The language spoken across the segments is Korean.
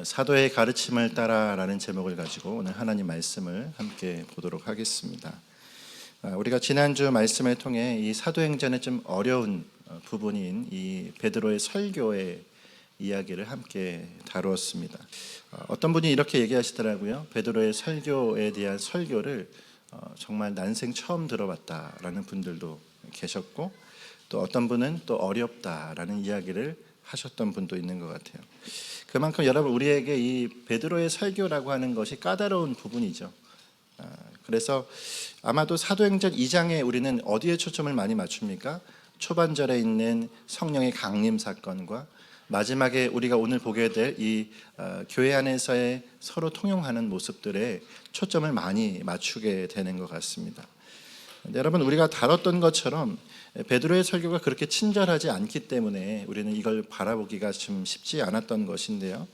사도의 가르침을 따라라는 제목을 가지고 오늘 하나님 말씀을 함께 보도록 하겠습니다. 우리가 지난주 말씀을 통해 이 사도행전의 좀 어려운 부분인 이 베드로의 설교의 이야기를 함께 다루었습니다. 어떤 분이 이렇게 얘기하시더라고요. 베드로의 설교에 대한 설교를 정말 난생 처음 들어봤다라는 분들도 계셨고, 또 어떤 분은 또 어렵다라는 이야기를 하셨던 분도 있는 것 같아요. 그만큼 여러분, 우리에게 이 베드로의 설교라고 하는 것이 까다로운 부분이죠. 그래서 아마도 사도행전 2장에 우리는 어디에 초점을 많이 맞춥니까? 초반절에 있는 성령의 강림 사건과 마지막에 우리가 오늘 보게 될 이 교회 안에서의 서로 통용하는 모습들에 초점을 많이 맞추게 되는 것 같습니다. 여러분, 우리가 다뤘던 것처럼 베드로의 설교가 그렇게 친절하지 않기 때문에 우리는 이걸 바라보기가 좀 쉽지 않았던 것인데요.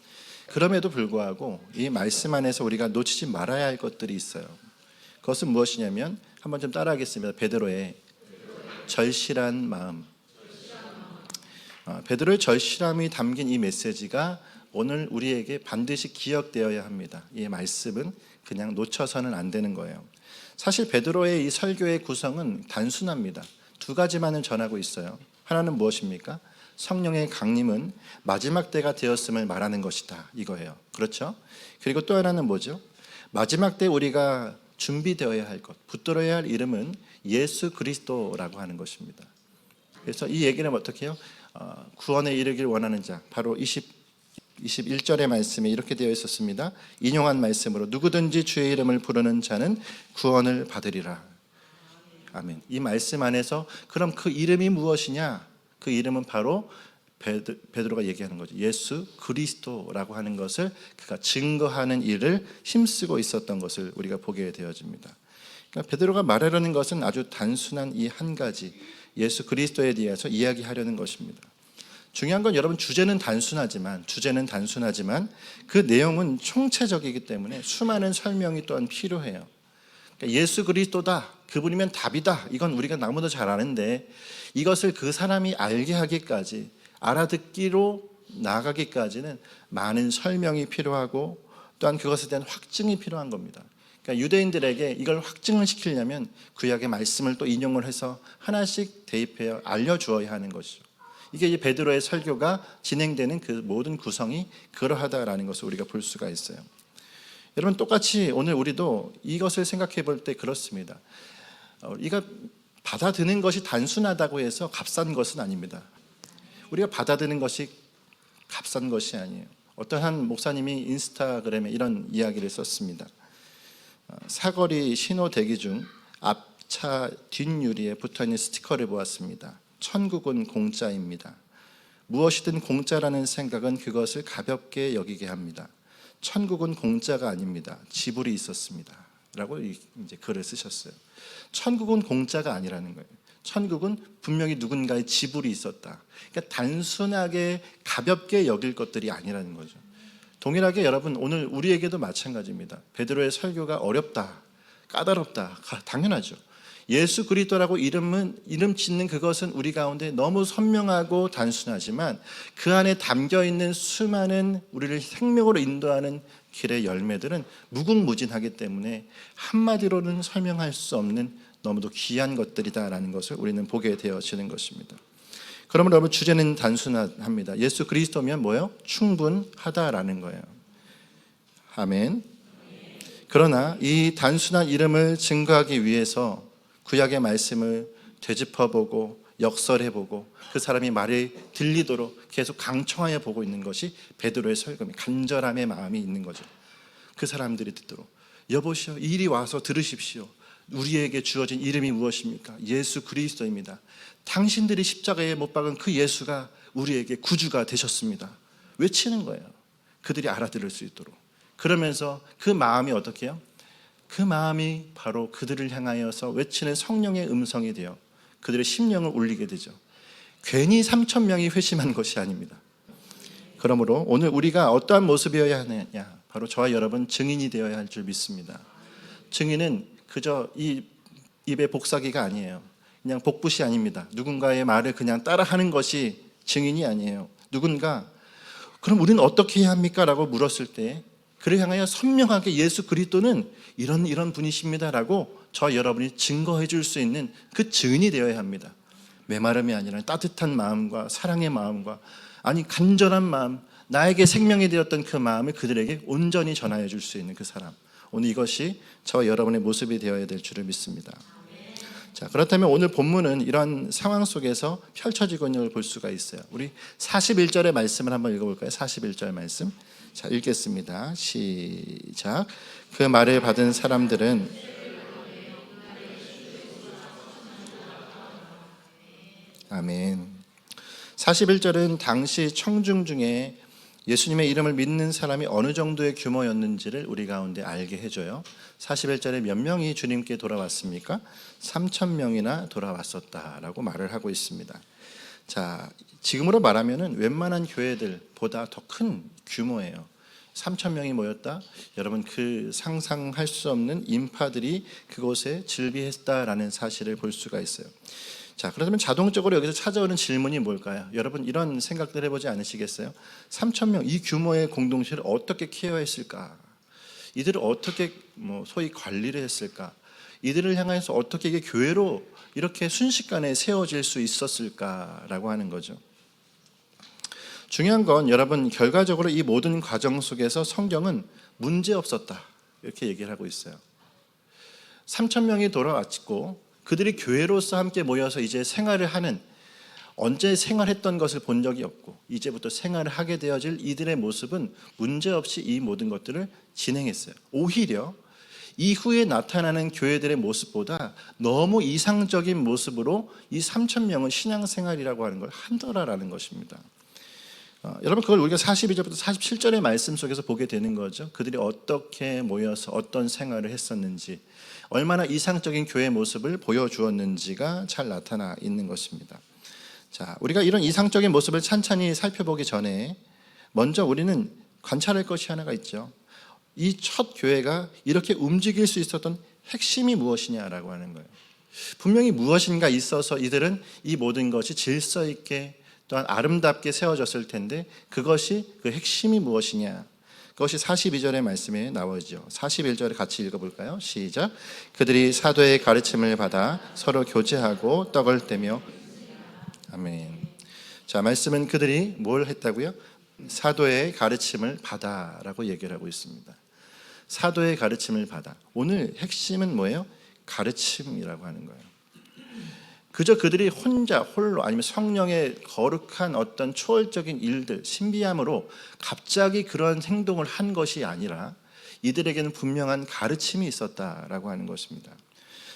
그럼에도 불구하고 이 말씀 안에서 우리가 놓치지 말아야 할 것들이 있어요. 그것은 무엇이냐면 한번 좀 따라하겠습니다. 베드로의 절실한 마음. 베드로의 절실함이 담긴 이 메시지가 오늘 우리에게 반드시 기억되어야 합니다. 이 말씀은 그냥 놓쳐서는 안 되는 거예요. 사실 베드로의 이 설교의 구성은 단순합니다. 두 가지만을 전하고 있어요. 하나는 무엇입니까? 성령의 강림은 마지막 때가 되었음을 말하는 것이다, 이거예요. 그렇죠? 그리고 또 하나는 뭐죠? 마지막 때 우리가 준비되어야 할 것, 붙들어야 할 이름은 예수 그리스도라고 하는 것입니다. 그래서 이 얘기는 어떻게 해요? 구원에 이르길 원하는 자, 바로 21절의 말씀에 이렇게 되어 있었습니다. 인용한 말씀으로 누구든지 주의 이름을 부르는 자는 구원을 받으리라. 아멘. 이 말씀 안에서 그럼 그 이름이 무엇이냐? 그 이름은 바로 베드로가 얘기하는 거죠. 예수 그리스도라고 하는 것을 그가 증거하는 일을 힘쓰고 있었던 것을 우리가 보게 되어집니다. 그러니까 베드로가 말하려는 것은 아주 단순한 이 한 가지, 예수 그리스도에 대해서 이야기하려는 것입니다. 중요한 건 여러분, 주제는 단순하지만 그 내용은 총체적이기 때문에 수많은 설명이 또한 필요해요. 그러니까 예수 그리스도다, 그분이면 답이다, 이건 우리가 너무도 잘 아는데 이것을 그 사람이 알게 하기까지, 알아듣기로 나아가기까지는 많은 설명이 필요하고 또한 그것에 대한 확증이 필요한 겁니다. 그러니까 유대인들에게 이걸 확증을 시키려면 구약의 말씀을 또 인용을 해서 하나씩 대입해서 알려주어야 하는 것이죠. 이게 이제 베드로의 설교가 진행되는 그 모든 구성이 그러하다라는 것을 우리가 볼 수가 있어요. 여러분, 똑같이 오늘 우리도 이것을 생각해 볼 때 그렇습니다. 우리가 받아드는 것이 단순하다고 해서 값싼 것은 아닙니다. 우리가 받아드는 것이 값싼 것이 아니에요. 어떤 한 목사님이 인스타그램에 이런 이야기를 썼습니다. 사거리 신호 대기 중 앞차 뒷유리에 붙어있는 스티커를 보았습니다. 천국은 공짜입니다. 무엇이든 공짜라는 생각은 그것을 가볍게 여기게 합니다. 천국은 공짜가 아닙니다. 지불이 있었습니다. 라고 이제 글을 쓰셨어요. 천국은 공짜가 아니라는 거예요. 천국은 분명히 누군가의 지불이 있었다. 그러니까 단순하게 가볍게 여길 것들이 아니라는 거죠. 동일하게 여러분, 오늘 우리에게도 마찬가지입니다. 베드로의 설교가 어렵다, 까다롭다, 당연하죠. 예수 그리스도라고 이름 짓는 그것은 우리 가운데 너무 선명하고 단순하지만 그 안에 담겨있는 수많은 우리를 생명으로 인도하는 길의 열매들은 무궁무진하기 때문에 한마디로는 설명할 수 없는 너무도 귀한 것들이다라는 것을 우리는 보게 되어지는 것입니다. 그러므로 여러분, 주제는 단순합니다. 예수 그리스도면 뭐예요? 충분하다라는 거예요. 아멘. 그러나 이 단순한 이름을 증거하기 위해서 구약의 말씀을 되짚어보고 역설해보고 그 사람이 말이 들리도록 계속 강청하여 보고 있는 것이 베드로의 설교입니다. 간절함의 마음이 있는 거죠. 그 사람들이 듣도록, 여보시오, 이리 와서 들으십시오. 우리에게 주어진 이름이 무엇입니까? 예수 그리스도입니다. 당신들이 십자가에 못 박은 그 예수가 우리에게 구주가 되셨습니다. 외치는 거예요. 그들이 알아들을 수 있도록. 그러면서 그 마음이 어떻게 해요? 그 마음이 바로 그들을 향하여서 외치는 성령의 음성이 되어 그들의 심령을 울리게 되죠. 괜히 3,000명이 회심한 것이 아닙니다. 그러므로 오늘 우리가 어떠한 모습이어야 하느냐, 바로 저와 여러분 증인이 되어야 할 줄 믿습니다. 증인은 그저 이 입의 복사기가 아니에요. 그냥 복붙이 아닙니다. 누군가의 말을 그냥 따라하는 것이 증인이 아니에요. 누군가 그럼 우리는 어떻게 해야 합니까? 라고 물었을 때 그를 향하여 선명하게 예수 그리스도는 이런 분이십니다라고 저 여러분이 증거해 줄 수 있는 그 증인이 되어야 합니다. 메마름이 아니라 따뜻한 마음과 사랑의 마음과 간절한 마음, 나에게 생명이 되었던 그 마음을 그들에게 온전히 전하여 줄 수 있는 그 사람. 오늘 이것이 저 여러분의 모습이 되어야 될 줄을 믿습니다. 자, 그렇다면 오늘 본문은 이런 상황 속에서 펼쳐지고 있는 걸 볼 수가 있어요. 우리 41절의 말씀을 한번 읽어볼까요? 41절 말씀. 자, 읽겠습니다. 시작. 그 말을 받은 사람들은 아멘. 41절은 당시 청중 중에 예수님의 이름을 믿는 사람이 어느 정도의 규모였는지를 우리 가운데 알게 해줘요. 41절에 몇 명이 주님께 돌아왔습니까? 3,000명이나 돌아왔었다라고 말을 하고 있습니다. 자, 지금으로 말하면은 웬만한 교회들보다 더 큰 규모예요. 3,000명이 모였다. 여러분, 그 상상할 수 없는 인파들이 그곳에 질비했다라는 사실을 볼 수가 있어요. 자, 그렇다면 자동적으로 여기서 찾아오는 질문이 뭘까요? 여러분, 이런 생각들 해보지 않으시겠어요? 3,000명, 이 규모의 공동체를 어떻게 케어했을까? 이들을 어떻게 소위 관리를 했을까? 이들을 향해서 어떻게 이게 교회로 이렇게 순식간에 세워질 수 있었을까라고 하는 거죠. 중요한 건 여러분, 결과적으로 이 모든 과정 속에서 성경은 문제 없었다 이렇게 얘기를 하고 있어요. 3,000명이 돌아왔고 그들이 교회로서 함께 모여서 이제 생활을 하는, 언제 생활했던 것을 본 적이 없고 이제부터 생활을 하게 되어질 이들의 모습은 문제없이 이 모든 것들을 진행했어요. 오히려 이후에 나타나는 교회들의 모습보다 너무 이상적인 모습으로 이 3,000명은 신앙생활이라고 하는 걸 한더라라는 것입니다. 여러분, 그걸 우리가 42절부터 47절의 말씀 속에서 보게 되는 거죠. 그들이 어떻게 모여서 어떤 생활을 했었는지, 얼마나 이상적인 교회 모습을 보여주었는지가 잘 나타나 있는 것입니다. 자, 우리가 이런 이상적인 모습을 찬찬히 살펴보기 전에 먼저 우리는 관찰할 것이 하나가 있죠. 이 첫 교회가 이렇게 움직일 수 있었던 핵심이 무엇이냐라고 하는 거예요. 분명히 무엇인가 있어서 이들은 이 모든 것이 질서 있게 또한 아름답게 세워졌을 텐데 그것이 그 핵심이 무엇이냐? 그것이 42절의 말씀에 나오죠. 41절을 같이 읽어볼까요? 시작. 그들이 사도의 가르침을 받아 서로 교제하고 떡을 떼며 아멘. 자, 말씀은 그들이 뭘 했다고요? 사도의 가르침을 받아라고 얘기를 하고 있습니다. 사도의 가르침을 받아. 오늘 핵심은 뭐예요? 가르침이라고 하는 거예요. 그저 그들이 홀로 아니면 성령의 거룩한 어떤 초월적인 일들, 신비함으로 갑자기 그런 행동을 한 것이 아니라 이들에게는 분명한 가르침이 있었다라고 하는 것입니다.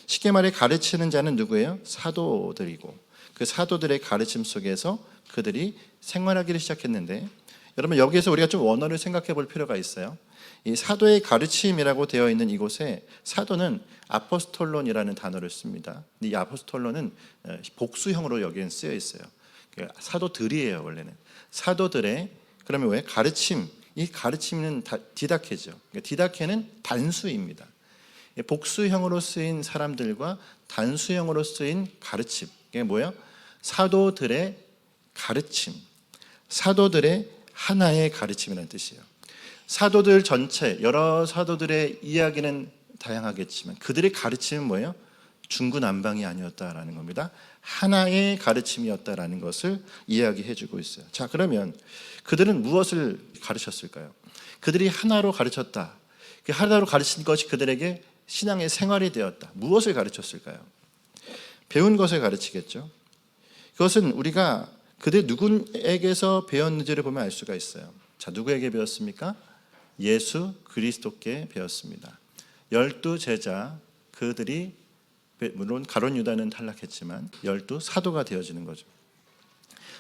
쉽게 말해 가르치는 자는 누구예요? 사도들이고 그 사도들의 가르침 속에서 그들이 생활하기를 시작했는데, 여러분, 여기에서 우리가 좀 원어를 생각해 볼 필요가 있어요. 이 사도의 가르침이라고 되어 있는 이곳에 사도는 아포스톨론이라는 단어를 씁니다. 이 아포스톨론은 복수형으로 여기엔 쓰여 있어요. 사도들이에요, 원래는. 사도들의, 그러면 왜? 가르침. 이 가르침은 디다케죠. 디다케는 단수입니다. 복수형으로 쓰인 사람들과 단수형으로 쓰인 가르침. 이게 뭐예요? 사도들의 가르침. 사도들의 하나의 가르침이라는 뜻이에요. 사도들 전체, 여러 사도들의 이야기는 다양하겠지만 그들의 가르침은 뭐예요? 중구난방이 아니었다라는 겁니다. 하나의 가르침이었다라는 것을 이야기해주고 있어요. 자, 그러면 그들은 무엇을 가르쳤을까요? 그들이 하나로 가르쳤다. 그 하나로 가르친 것이 그들에게 신앙의 생활이 되었다. 무엇을 가르쳤을까요? 배운 것을 가르치겠죠. 그것은 우리가 그들 누구에게서 배웠는지를 보면 알 수가 있어요. 자, 누구에게 배웠습니까? 예수 그리스도께 배웠습니다. 12 제자, 그들이 물론 가룟 유다는 탈락했지만 12 사도가 되어지는 거죠.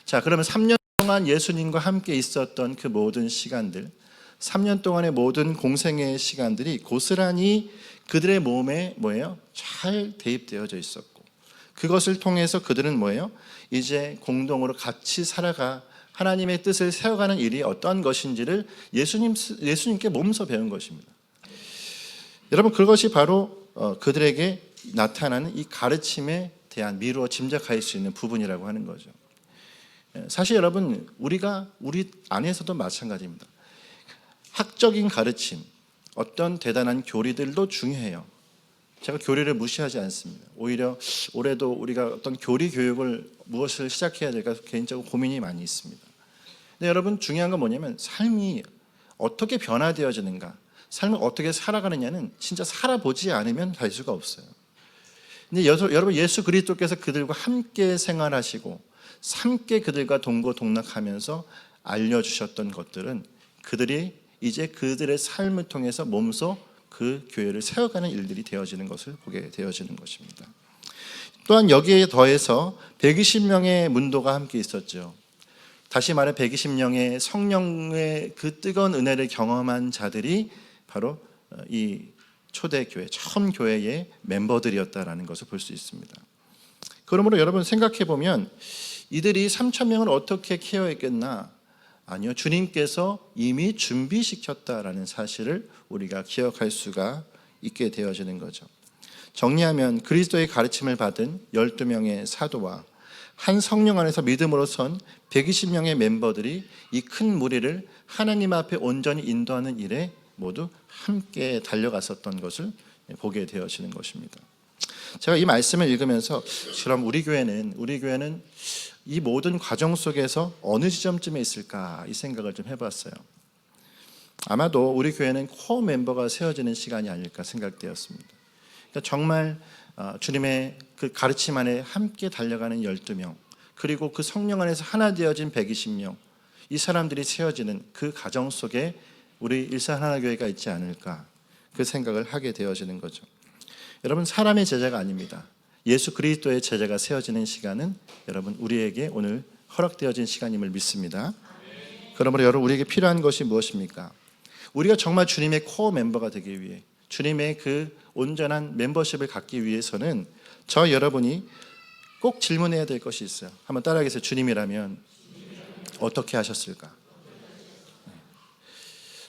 자, 그러면 3년 동안 예수님과 함께 있었던 그 모든 시간들, 3년 동안의 모든 공생의 시간들이 고스란히 그들의 몸에 뭐예요? 잘 대입되어져 있었고, 그것을 통해서 그들은 뭐예요? 이제 공동으로 같이 살아가 하나님의 뜻을 세워가는 일이 어떠한 것인지를 예수님께 몸소 배운 것입니다. 여러분, 그것이 바로 그들에게 나타나는 이 가르침에 대한 미루어 짐작할 수 있는 부분이라고 하는 거죠. 사실 여러분 우리 안에서도 마찬가지입니다. 학적인 가르침, 어떤 대단한 교리들도 중요해요. 제가 교리를 무시하지 않습니다. 오히려 올해도 우리가 어떤 교리 교육을 무엇을 시작해야 될까 개인적으로 고민이 많이 있습니다. 근데 여러분 중요한 건 뭐냐면 삶이 어떻게 변화되어지는가, 삶을 어떻게 살아가느냐는 진짜 살아보지 않으면 알 수가 없어요. 근데 여러분 예수 그리스도께서 그들과 함께 생활하시고 함께 그들과 동고동락하면서 알려주셨던 것들은 그들이 이제 그들의 삶을 통해서 몸소 그 교회를 세워가는 일들이 되어지는 것을 보게 되어지는 것입니다. 또한 여기에 더해서 120명의 문도가 함께 있었죠. 다시 말해 120명의 성령의 그 뜨거운 은혜를 경험한 자들이 바로 이 초대교회, 처음 교회의 멤버들이었다라는 것을 볼 수 있습니다. 그러므로 여러분 생각해 보면 이들이 3,000명을 어떻게 케어했겠나? 아니요, 주님께서 이미 준비시켰다라는 사실을 우리가 기억할 수가 있게 되어지는 거죠. 정리하면 그리스도의 가르침을 받은 12명의 사도와 한 성령 안에서 믿음으로 선 120명의 멤버들이 이 큰 무리를 하나님 앞에 온전히 인도하는 일에 모두 함께 달려갔었던 것을 보게 되어지는 것입니다. 제가 이 말씀을 읽으면서 그럼 우리 교회는 이 모든 과정 속에서 어느 지점쯤에 있을까 이 생각을 좀 해봤어요. 아마도 우리 교회는 코어 멤버가 세워지는 시간이 아닐까 생각되었습니다. 그러니까 정말 주님의 그 가르침 안에 함께 달려가는 12명, 그리고 그 성령 안에서 하나 되어진 120명, 이 사람들이 세워지는 그 과정 속에 우리 일산하나교회가 있지 않을까 그 생각을 하게 되어지는 거죠. 여러분 사람의 제자가 아닙니다. 예수 그리스도의 제자가 세워지는 시간은 여러분 우리에게 오늘 허락되어진 시간임을 믿습니다. 그러므로 여러분 우리에게 필요한 것이 무엇입니까? 우리가 정말 주님의 코어 멤버가 되기 위해 주님의 그 온전한 멤버십을 갖기 위해서는 저 여러분이 꼭 질문해야 될 것이 있어요. 한번 따라하겠어요. 주님이라면 어떻게 하셨을까?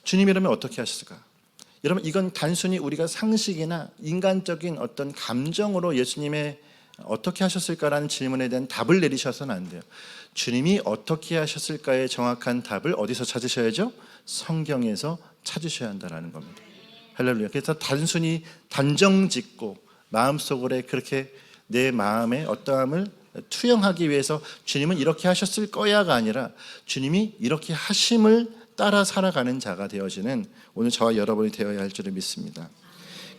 주님이라면 어떻게 하셨을까? 여러분 이건 단순히 우리가 상식이나 인간적인 어떤 감정으로 예수님의 어떻게 하셨을까라는 질문에 대한 답을 내리셔서는 안 돼요. 주님이 어떻게 하셨을까의 정확한 답을 어디서 찾으셔야죠? 성경에서 찾으셔야 한다는 겁니다. 할렐루야. 그래서 단순히 단정짓고 마음속으로 그렇게 내 마음의 어떠함을 투영하기 위해서 주님은 이렇게 하셨을 거야가 아니라 주님이 이렇게 하심을 따라 살아가는 자가 되어지는 오늘 저와 여러분이 되어야 할 줄을 믿습니다.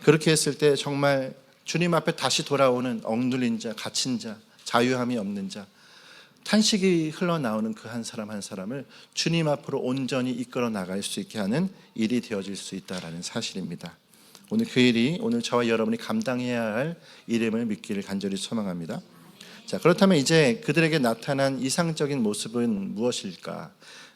그렇게 했을 때 정말 주님 앞에 다시 돌아오는 억눌린 자, 갇힌 자, 자유함이 없는 자, 탄식이 흘러나오는 그 한 사람 한 사람을 주님 앞으로 온전히 이끌어 나갈 수 있게 하는 일이 되어질 수 있다는 사실입니다. 오늘 그 일이 오늘 저와 여러분이 감당해야 할 일임을 믿기를 간절히 소망합니다. 자, 그렇다면 이제 그들에게 나타난 이상적인 모습은 무엇일까?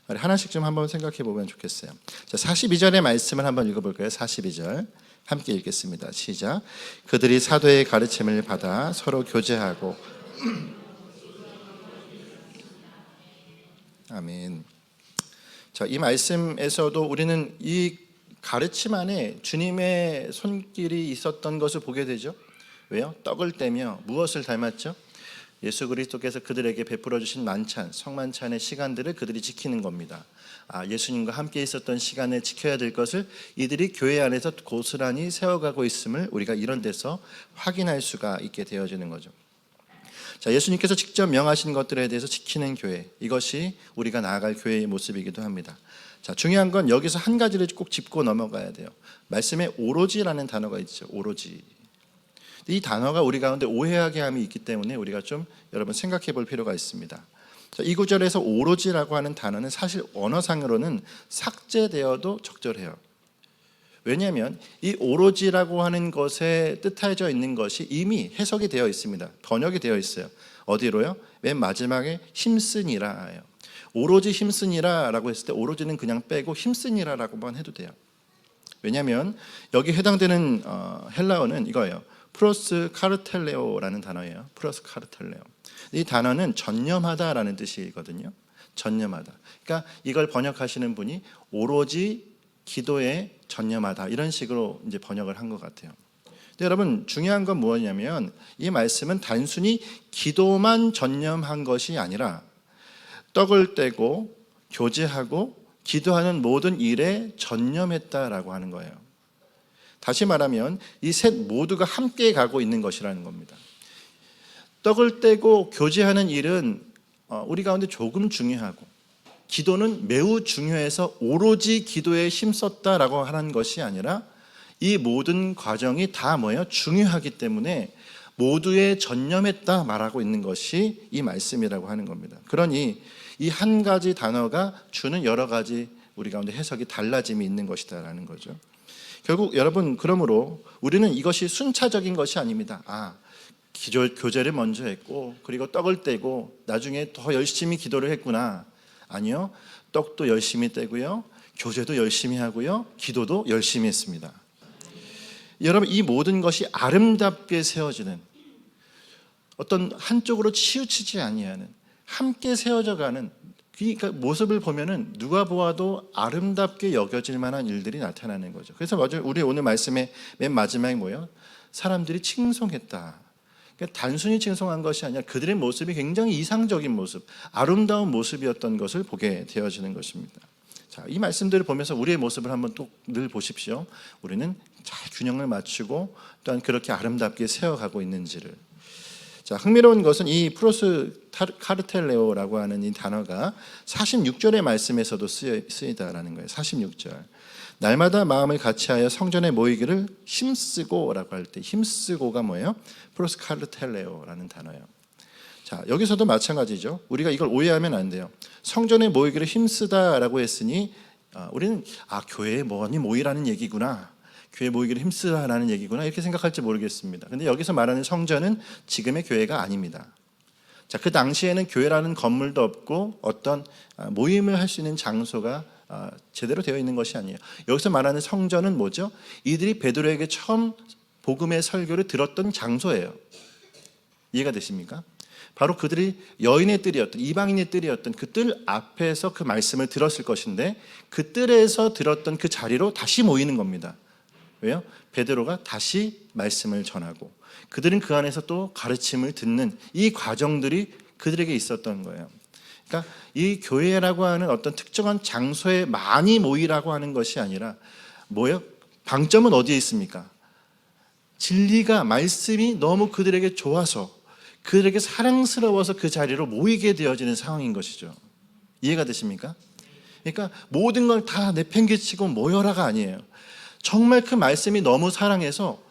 하나씩 좀 한번 생각해 보면 좋겠어요. 자, 42절의 말씀을 한번 읽어볼까요? 42절 함께 읽겠습니다. 시작. 그들이 사도의 가르침을 받아 서로 교제하고 아멘. 자, 이 말씀에서도 우리는 이 가르침 안에 주님의 손길이 있었던 것을 보게 되죠. 왜요? 떡을 떼며 무엇을 닮았죠? 예수 그리스도께서 그들에게 베풀어 주신 만찬, 성만찬의 시간들을 그들이 지키는 겁니다. 예수님과 함께 있었던 시간에 지켜야 될 것을 이들이 교회 안에서 고스란히 세워가고 있음을 우리가 이런 데서 확인할 수가 있게 되어지는 거죠. 자, 예수님께서 직접 명하신 것들에 대해서 지키는 교회, 이것이 우리가 나아갈 교회의 모습이기도 합니다. 자, 중요한 건 여기서 한 가지를 꼭 짚고 넘어가야 돼요. 말씀에 오로지라는 단어가 있죠. 오로지. 이 단어가 우리 가운데 오해하게 함이 있기 때문에 우리가 좀 여러분 생각해 볼 필요가 있습니다. 자, 이 구절에서 오로지라고 하는 단어는 사실 언어상으로는 삭제되어도 적절해요. 왜냐하면 이 오로지라고 하는 것에 뜻하여져 있는 것이 이미 해석이 되어 있습니다. 번역이 되어 있어요. 어디로요? 맨 마지막에 힘쓰니라예요. 오로지 힘쓰니라라고 했을 때 오로지는 그냥 빼고 힘쓰니라라고만 해도 돼요. 왜냐하면 여기 해당되는 헬라어는 이거예요. 프로스 카르텔레오라는 단어예요. 프로스 카르텔레오. 이 단어는 전념하다라는 뜻이거든요. 전념하다. 그러니까 이걸 번역하시는 분이 오로지 기도에 전념하다 이런 식으로 이제 번역을 한 것 같아요. 근데 여러분 중요한 건 무엇이냐면 이 말씀은 단순히 기도만 전념한 것이 아니라 떡을 떼고 교제하고 기도하는 모든 일에 전념했다라고 하는 거예요. 다시 말하면 이 셋 모두가 함께 가고 있는 것이라는 겁니다. 떡을 떼고 교제하는 일은 우리 가운데 조금 중요하고, 기도는 매우 중요해서 오로지 기도에 힘썼다라고 하는 것이 아니라 이 모든 과정이 다 뭐예요? 중요하기 때문에 모두에 전념했다 말하고 있는 것이 이 말씀이라고 하는 겁니다. 그러니 이 한 가지 단어가 주는 여러 가지 우리 가운데 해석이 달라짐이 있는 것이다라는 거죠. 결국 여러분, 그러므로 우리는 이것이 순차적인 것이 아닙니다. 교제를 먼저 했고 그리고 떡을 떼고 나중에 더 열심히 기도를 했구나. 아니요, 떡도 열심히 떼고요, 교제도 열심히 하고요, 기도도 열심히 했습니다. 여러분, 이 모든 것이 아름답게 세워지는, 어떤 한쪽으로 치우치지 아니하는, 함께 세워져 가는 그 모습을 보면은 누가 보아도 아름답게 여겨질 만한 일들이 나타나는 거죠. 그래서 맞아요, 우리 오늘 말씀의 맨 마지막에 뭐예요? 사람들이 칭송했다. 그러니까 단순히 칭송한 것이 아니라 그들의 모습이 굉장히 이상적인 모습, 아름다운 모습이었던 것을 보게 되어지는 것입니다. 자, 이 말씀들을 보면서 우리의 모습을 한번 또 늘 보십시오. 우리는 잘 균형을 맞추고 또한 그렇게 아름답게 세워가고 있는지를. 자, 흥미로운 것은 이 프로스 카르텔레오라고 하는 이 단어가 46절의 말씀에서도 쓰이다라는 거예요. 46절. 날마다 마음을 같이하여 성전에 모이기를 힘쓰고라고 할 때, 힘쓰고가 뭐예요? 프로스 카르텔레오라는 단어예요. 자, 여기서도 마찬가지죠. 우리가 이걸 오해하면 안 돼요. 성전에 모이기를 힘쓰다라고 했으니 우리는 교회에 많이 모이라는 얘기구나, 교회 모이기를 힘쓰라는 얘기구나, 이렇게 생각할지 모르겠습니다. 근데 여기서 말하는 성전은 지금의 교회가 아닙니다. 자, 그 당시에는 교회라는 건물도 없고 어떤 모임을 할 수 있는 장소가 제대로 되어 있는 것이 아니에요. 여기서 말하는 성전은 뭐죠? 이들이 베드로에게 처음 복음의 설교를 들었던 장소예요. 이해가 되십니까? 바로 그들이 여인의 뜰이었던, 이방인의 뜰이었던 그 뜰 앞에서 그 말씀을 들었을 것인데, 그 뜰에서 들었던 그 자리로 다시 모이는 겁니다. 왜요? 베드로가 다시 말씀을 전하고 그들은 그 안에서 또 가르침을 듣는 이 과정들이 그들에게 있었던 거예요. 그러니까 이 교회라고 하는 어떤 특정한 장소에 많이 모이라고 하는 것이 아니라 뭐예요? 방점은 어디에 있습니까? 진리가, 말씀이 너무 그들에게 좋아서, 그들에게 사랑스러워서 그 자리로 모이게 되어지는 상황인 것이죠. 이해가 되십니까? 그러니까 모든 걸 다 내팽개치고 모여라가 아니에요. 정말 그 말씀이 너무 사랑해서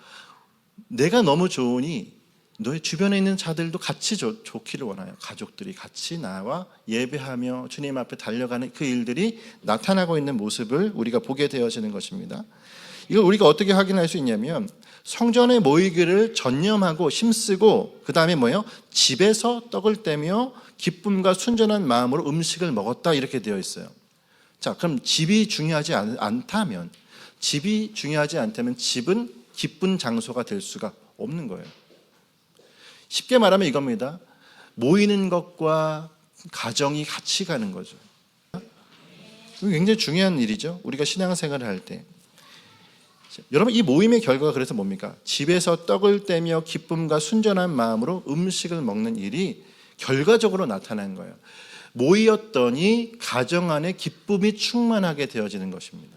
내가 너무 좋으니 너의 주변에 있는 자들도 같이 좋기를 원해요. 가족들이 같이 나와 예배하며 주님 앞에 달려가는 그 일들이 나타나고 있는 모습을 우리가 보게 되어지는 것입니다. 이걸 우리가 어떻게 확인할 수 있냐면, 성전에 모이기를 전념하고 힘쓰고 그 다음에 뭐예요? 집에서 떡을 떼며 기쁨과 순전한 마음으로 음식을 먹었다, 이렇게 되어 있어요. 자, 그럼 집이 중요하지 않다면, 집은 기쁜 장소가 될 수가 없는 거예요. 쉽게 말하면 이겁니다. 모이는 것과 가정이 같이 가는 거죠. 굉장히 중요한 일이죠. 우리가 신앙생활을 할 때. 여러분, 이 모임의 결과가 그래서 뭡니까? 집에서 떡을 떼며 기쁨과 순전한 마음으로 음식을 먹는 일이 결과적으로 나타나는 거예요. 모이었더니 가정 안에 기쁨이 충만하게 되어지는 것입니다.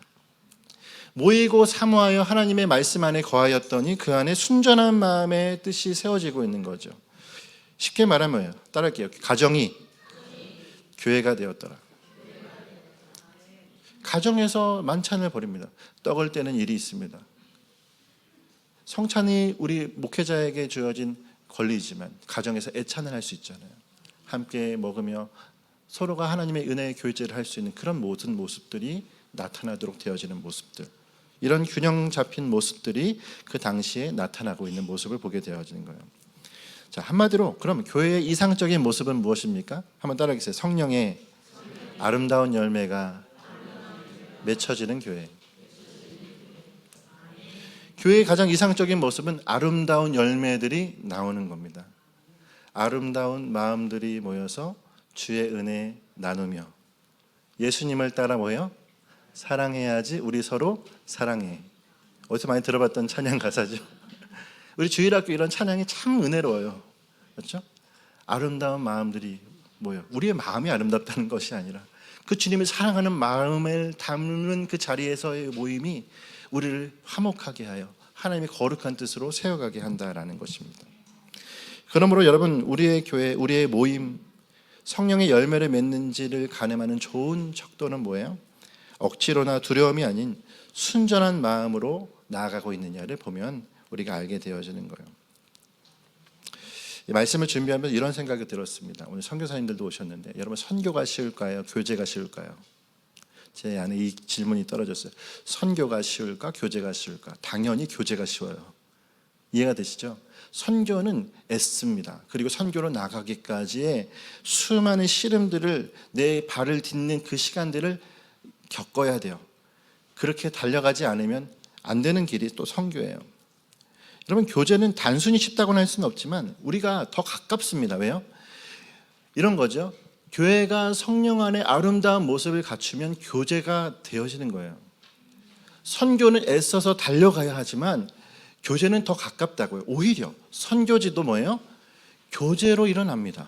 모이고 사모하여 하나님의 말씀 안에 거하였더니 그 안에 순전한 마음의 뜻이 세워지고 있는 거죠. 쉽게 말하면 뭐예요? 따라할게요. 가정이 교회가 되었더라. 가정에서 만찬을 벌입니다. 떡을 떼는 일이 있습니다. 성찬이 우리 목회자에게 주어진 권리이지만 가정에서 애찬을 할 수 있잖아요. 함께 먹으며 서로가 하나님의 은혜의 교제를 할 수 있는 그런 모든 모습들이 나타나도록 되어지는 모습들, 이런 균형 잡힌 모습들이 그 당시에 나타나고 있는 모습을 보게 되어지는 거예요. 자, 한마디로 그럼 교회의 이상적인 모습은 무엇입니까? 한번 따라하겠어요. 성령의 아름다운 열매가 맺혀지는 교회. 교회의 가장 이상적인 모습은 아름다운 열매들이 나오는 겁니다. 아름다운 마음들이 모여서 주의 은혜 나누며 예수님을 따라 뭐예요? 사랑해야지 우리 서로 사랑해. 어디서 많이 들어봤던 찬양 가사죠. 우리 주일학교 이런 찬양이 참 은혜로워요. 그렇죠? 아름다운 마음들이 뭐예요? 우리의 마음이 아름답다는 것이 아니라 그 주님을 사랑하는 마음을 담는 그 자리에서의 모임이 우리를 화목하게 하여 하나님의 거룩한 뜻으로 세워가게 한다라는 것입니다. 그러므로 여러분, 우리의 교회, 우리의 모임, 성령의 열매를 맺는지를 가늠하는 좋은 척도는 뭐예요? 억지로나 두려움이 아닌 순전한 마음으로 나아가고 있느냐를 보면 우리가 알게 되어지는 거예요. 이 말씀을 준비하면서 이런 생각이 들었습니다. 오늘 선교사님들도 오셨는데 여러분, 선교가 쉬울까요? 교제가 쉬울까요? 제 안에 이 질문이 떨어졌어요. 선교가 쉬울까? 교제가 쉬울까? 당연히 교제가 쉬워요. 이해가 되시죠? 선교는 애씁니다. 그리고 선교로 나가기까지의 수많은 씨름들을, 내 발을 딛는 그 시간들을 겪어야 돼요. 그렇게 달려가지 않으면 안 되는 길이 또 선교예요. 여러분, 교제는 단순히 쉽다고는 할 수는 없지만 우리가 더 가깝습니다. 왜요? 이런 거죠. 교회가 성령 안에 아름다운 모습을 갖추면 교제가 되어지는 거예요. 선교는 애써서 달려가야 하지만 교제는 더 가깝다고요. 오히려 선교지도 뭐예요? 교제로 일어납니다.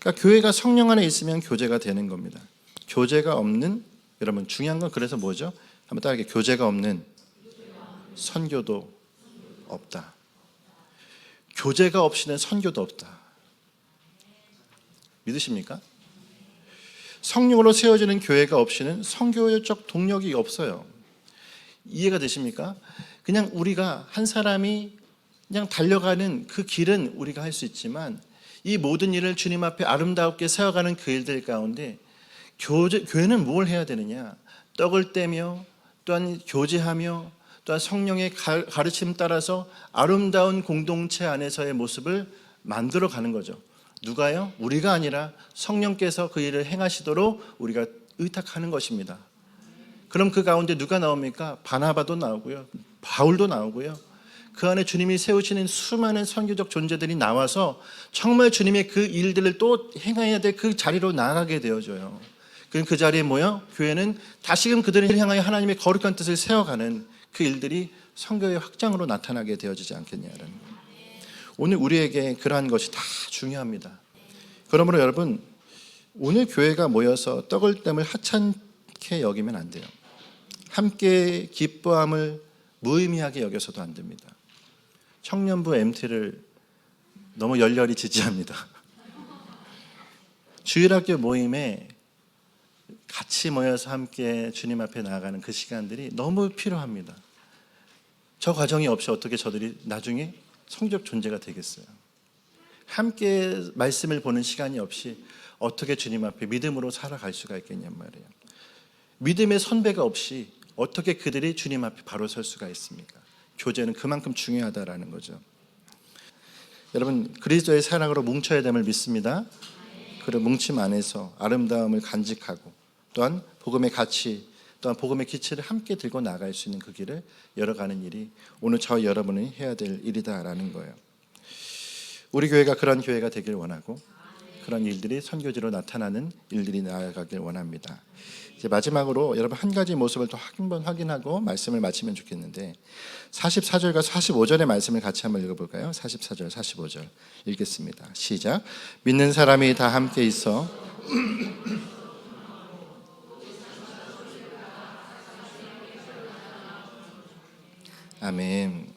그러니까 교회가 성령 안에 있으면 교제가 되는 겁니다. 교제가 없는, 여러분 중요한 건 그래서 뭐죠? 한번 따라하게, 교제가 없는 선교도 없다. 교제가 없이는 선교도 없다. 믿으십니까? 성령으로 세워지는 교회가 없이는 선교적 동력이 없어요. 이해가 되십니까? 그냥 우리가 한 사람이 그냥 달려가는 그 길은 우리가 할 수 있지만 이 모든 일을 주님 앞에 아름답게 세워가는 그 일들 가운데 교회는 뭘 해야 되느냐? 떡을 떼며 또한 교제하며 또한 성령의 가르침 따라서 아름다운 공동체 안에서의 모습을 만들어가는 거죠. 누가요? 우리가 아니라 성령께서 그 일을 행하시도록 우리가 의탁하는 것입니다. 그럼 그 가운데 누가 나옵니까? 바나바도 나오고요, 바울도 나오고요, 그 안에 주님이 세우시는 수많은 선교적 존재들이 나와서 정말 주님의 그 일들을 또 행해야 될 그 자리로 나아가게 되어져요. 그럼 그 자리에 뭐야? 교회는 다시금 그들을 향하여 하나님의 거룩한 뜻을 세워가는 그 일들이 선교의 확장으로 나타나게 되어지지 않겠냐라는 거예요. 오늘 우리에게 그러한 것이 다 중요합니다. 그러므로 여러분, 오늘 교회가 모여서 떡을 땜을 하찮게 여기면 안 돼요. 함께 기뻐함을 무의미하게 여겨서도 안 됩니다. 청년부 MT를 너무 열렬히 지지합니다. 주일학교 모임에 같이 모여서 함께 주님 앞에 나아가는 그 시간들이 너무 필요합니다. 저 과정이 없이 어떻게 저들이 나중에 성적 존재가 되겠어요? 함께 말씀을 보는 시간이 없이 어떻게 주님 앞에 믿음으로 살아갈 수가 있겠냔 말이에요. 믿음의 선배가 없이 어떻게 그들이 주님 앞에 바로 설 수가 있습니까? 교제는 그만큼 중요하다라는 거죠. 여러분, 그리스도의 사랑으로 뭉쳐야 됨을 믿습니다. 그리고 뭉침 안에서 아름다움을 간직하고 또한 복음의 가치, 또한 복음의 기치를 함께 들고 나갈 수 있는 그 길을 열어가는 일이 오늘 저 여러분이 해야 될 일이다라는 거예요. 우리 교회가 그런 교회가 되길 원하고 그런 일들이 선교지로 나타나는 일들이 나아가길 원합니다. 이제 마지막으로 여러분 한 가지 모습을 또 한번 확인하고 말씀을 마치면 좋겠는데 44절과 45절의 말씀을 같이 한번 읽어볼까요? 44절, 45절 읽겠습니다. 시작. 믿는 사람이 다 함께 있어 아멘.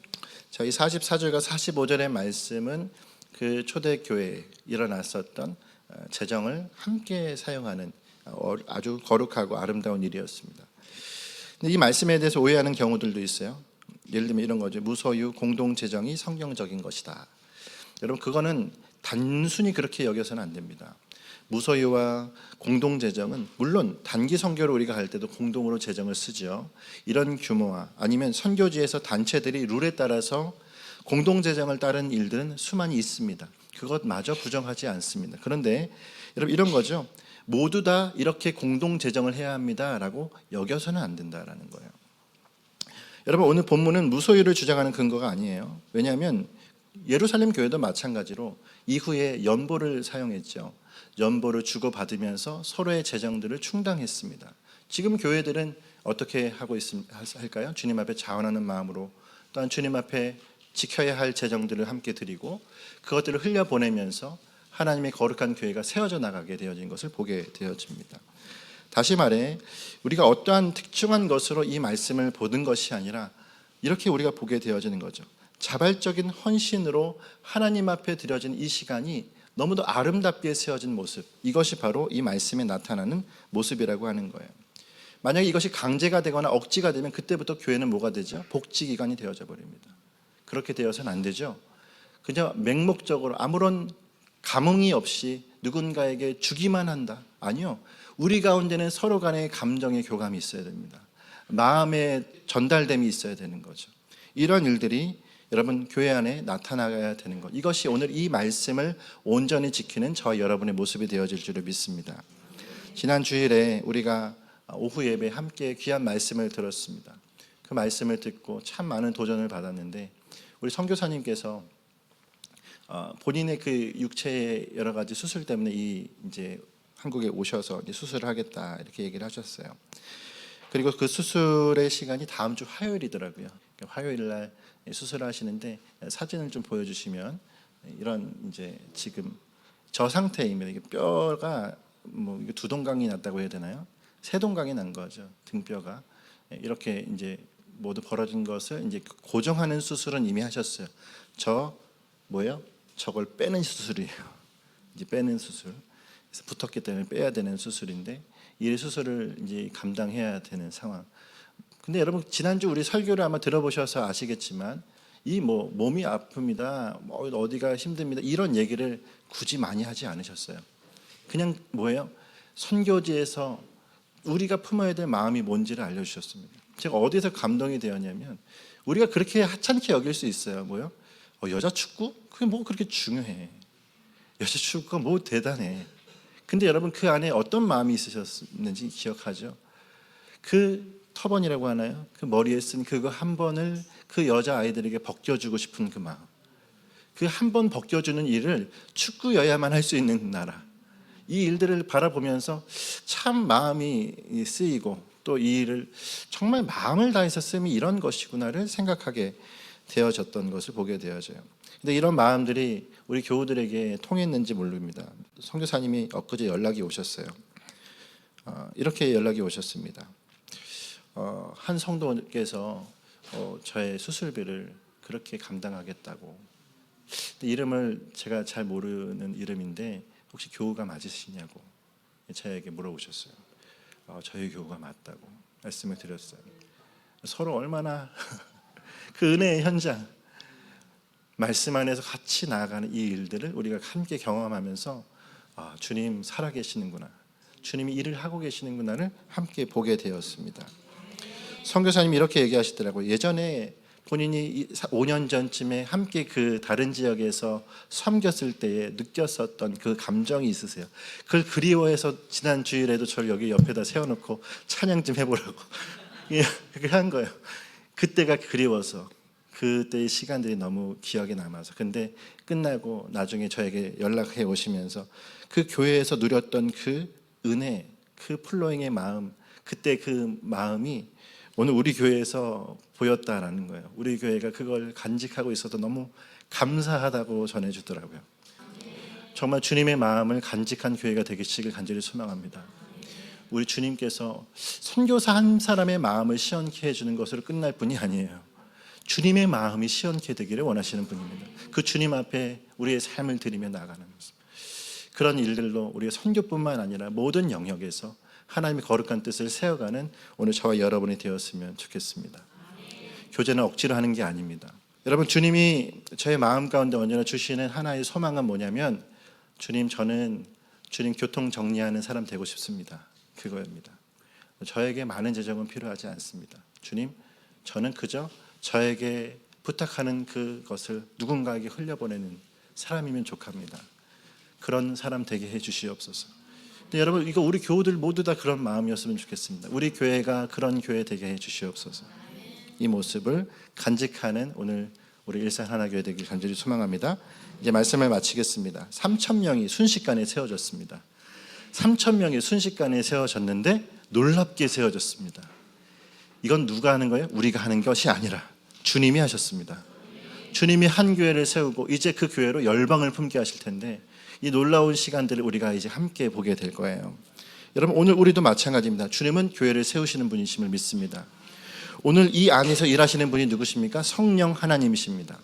저희 44절과 45절의 말씀은 그 초대교회에 일어났었던 재정을 함께 사용하는 아주 거룩하고 아름다운 일이었습니다. 근데 이 말씀에 대해서 오해하는 경우들도 있어요. 예를 들면 이런 거죠. 무소유 공동재정이 성경적인 것이다. 여러분, 그거는 단순히 그렇게 여겨서는 안 됩니다. 무소유와 공동재정은 물론 단기 선교로 우리가 갈 때도 공동으로 재정을 쓰죠. 이런 규모와 아니면 선교지에서 단체들이 룰에 따라서 공동재정을 따른 일들은 수많이 있습니다. 그것마저 부정하지 않습니다. 그런데 여러분, 이런 거죠. 모두 다 이렇게 공동재정을 해야 합니다라고 여겨서는 안 된다라는 거예요. 여러분, 오늘 본문은 무소유를 주장하는 근거가 아니에요. 왜냐하면 예루살렘 교회도 마찬가지로 이후에 연보를 사용했죠. 연보를 주고받으면서 서로의 재정들을 충당했습니다. 지금 교회들은 어떻게 하고 할까요? 주님 앞에 자원하는 마음으로 또한 주님 앞에 지켜야 할 재정들을 함께 드리고 그것들을 흘려보내면서 하나님의 거룩한 교회가 세워져 나가게 되어진 것을 보게 되어집니다. 다시 말해 우리가 어떠한 특정한 것으로 이 말씀을 보는 것이 아니라 이렇게 우리가 보게 되어지는 거죠. 자발적인 헌신으로 하나님 앞에 드려진 이 시간이 너무도 아름답게 세워진 모습, 이것이 바로 이 말씀에 나타나는 모습이라고 하는 거예요. 만약에 이것이 강제가 되거나 억지가 되면 그때부터 교회는 뭐가 되죠? 복지기관이 되어져 버립니다. 그렇게 되어서는 안 되죠. 그냥 맹목적으로 아무런 감흥이 없이 누군가에게 주기만 한다. 아니요. 우리 가운데는 서로 간의 감정의 교감이 있어야 됩니다. 마음의 전달됨이 있어야 되는 거죠. 이런 일들이 여러분 교회 안에 나타나야 되는 것, 이것이 오늘 이 말씀을 온전히 지키는 저와 여러분의 모습이 되어질 줄을 믿습니다. 지난 주일에 우리가 오후 예배 함께 귀한 말씀을 들었습니다. 그 말씀을 듣고 참 많은 도전을 받았는데 우리 선교사님께서 본인의 그 육체의 여러 가지 수술 때문에 이제 한국에 오셔서 이제 수술을 하겠다 이렇게 얘기를 하셨어요. 그리고 그 수술의 시간이 다음 주 화요일이더라고요. 화요일 날 수술하시는데 사진을 좀 보여주시면 이런 이제 지금 저 상태입니다. 이게 뼈가 뭐 두 동강이 났다고 해야 되나요? 세 동강이 난 거죠. 등뼈가 이렇게 이제 모두 벌어진 것을 이제 고정하는 수술은 이미 하셨어요. 저 뭐예요? 저걸 빼는 수술이에요. 이제 빼는 수술. 그래서 붙었기 때문에 빼야 되는 수술인데 이 수술을 이제 감당해야 되는 상황. 근데 여러분 지난주 우리 설교를 아마 들어보셔서 아시겠지만 이 뭐 몸이 아픕니다, 뭐 어디가 힘듭니다 이런 얘기를 굳이 많이 하지 않으셨어요. 그냥 뭐예요? 선교지에서 우리가 품어야 될 마음이 뭔지를 알려주셨습니다. 제가 어디서 감동이 되었냐면 우리가 그렇게 하찮게 여길 수 있어요. 뭐요? 여자 축구? 그게 뭐 그렇게 중요해? 여자 축구가 뭐 대단해? 근데 여러분 그 안에 어떤 마음이 있으셨는지 기억하죠? 그 터번이라고 하나요? 그 머리에 쓴 그거 한 번을 그 여자 아이들에게 벗겨주고 싶은 그 마음, 그 한 번 벗겨주는 일을 축구여야만 할 수 있는 나라, 이 일들을 바라보면서 참 마음이 쓰이고 또 이 일을 정말 마음을 다해서 쓰면 이런 것이구나를 생각하게 되어졌던 것을 보게 되어져요. 근데 이런 마음들이 우리 교우들에게 통했는지 모릅니다. 선교사님이 엊그제 연락이 오셨어요. 이렇게 연락이 오셨습니다. 한 성도께서 저의 수술비를 그렇게 감당하겠다고, 이름을 제가 잘 모르는 이름인데 혹시 교우가 맞으시냐고 저에게 물어보셨어요. 저희 교우가 맞다고 말씀을 드렸어요. 서로 얼마나 그 은혜의 현장, 말씀 안에서 같이 나아가는 이 일들을 우리가 함께 경험하면서 주님 살아계시는구나, 주님이 일을 하고 계시는구나를 함께 보게 되었습니다. 선교사님이 이렇게 얘기하시더라고요. 예전에 본인이 5년 전쯤에 함께 그 다른 지역에서 섬겼을 때에 느꼈었던 그 감정이 있으세요. 그걸 그리워해서 지난 주일에도 저를 여기 옆에다 세워놓고 찬양 좀 해보라고 그렇게 한 거예요. 그때가 그리워서, 그때의 시간들이 너무 기억에 남아서. 근데 끝나고 나중에 저에게 연락해 오시면서 그 교회에서 누렸던 그 은혜, 그 플로잉의 마음, 그때 그 마음이 오늘 우리 교회에서 보였다라는 거예요. 우리 교회가 그걸 간직하고 있어서 너무 감사하다고 전해주더라고요. 정말 주님의 마음을 간직한 교회가 되기를 간절히 소망합니다. 우리 주님께서 선교사 한 사람의 마음을 시원케 해주는 것으로 끝날 뿐이 아니에요. 주님의 마음이 시원케 되기를 원하시는 분입니다. 그 주님 앞에 우리의 삶을 드리며 나아가는 모습, 그런 일들로 우리가 선교뿐만 아니라 모든 영역에서 하나님의 거룩한 뜻을 세워가는 오늘 저와 여러분이 되었으면 좋겠습니다. 교제는 억지로 하는 게 아닙니다. 여러분, 주님이 저의 마음 가운데 언제나 주시는 하나의 소망은 뭐냐면, 저는 주님 교통 정리하는 사람 되고 싶습니다. 그거입니다. 저에게 많은 재정은 필요하지 않습니다. 주님, 저는 그저 저에게 부탁하는 그것을 누군가에게 흘려보내는 사람이면 족합니다. 그런 사람 되게 해 주시옵소서. 근데 여러분, 이거 우리 교우들 모두 다 그런 마음이었으면 좋겠습니다. 우리 교회가 그런 교회 되게 해 주시옵소서. 이 모습을 간직하는 오늘 우리 일산하나교회 되길 간절히 소망합니다. 이제 말씀을 마치겠습니다. 3,000명이 순식간에 세워졌습니다. 3,000명이 순식간에 세워졌는데 놀랍게 세워졌습니다. 이건 누가 하는 거예요? 우리가 하는 것이 아니라 주님이 하셨습니다. 주님이 한 교회를 세우고 이제 그 교회로 열방을 품게 하실 텐데, 이 놀라운 시간들을 우리가 이제 함께 보게 될 거예요. 여러분, 오늘 우리도 마찬가지입니다. 주님은 교회를 세우시는 분이심을 믿습니다. 오늘 이 안에서 일하시는 분이 누구십니까? 성령 하나님이십니다.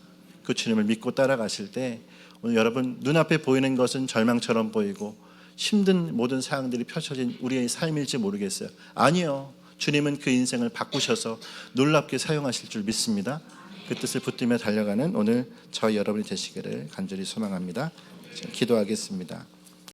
그 주님을 믿고 따라가실 때 오늘 여러분 눈앞에 보이는 것은 절망처럼 보이고 힘든 모든 상황들이 펼쳐진 우리의 삶일지 모르겠어요. 아니요, 주님은 그 인생을 바꾸셔서 놀랍게 사용하실 줄 믿습니다. 그 뜻을 붙들며 달려가는 오늘 저희 여러분이 되시기를 간절히 소망합니다. 기도하겠습니다.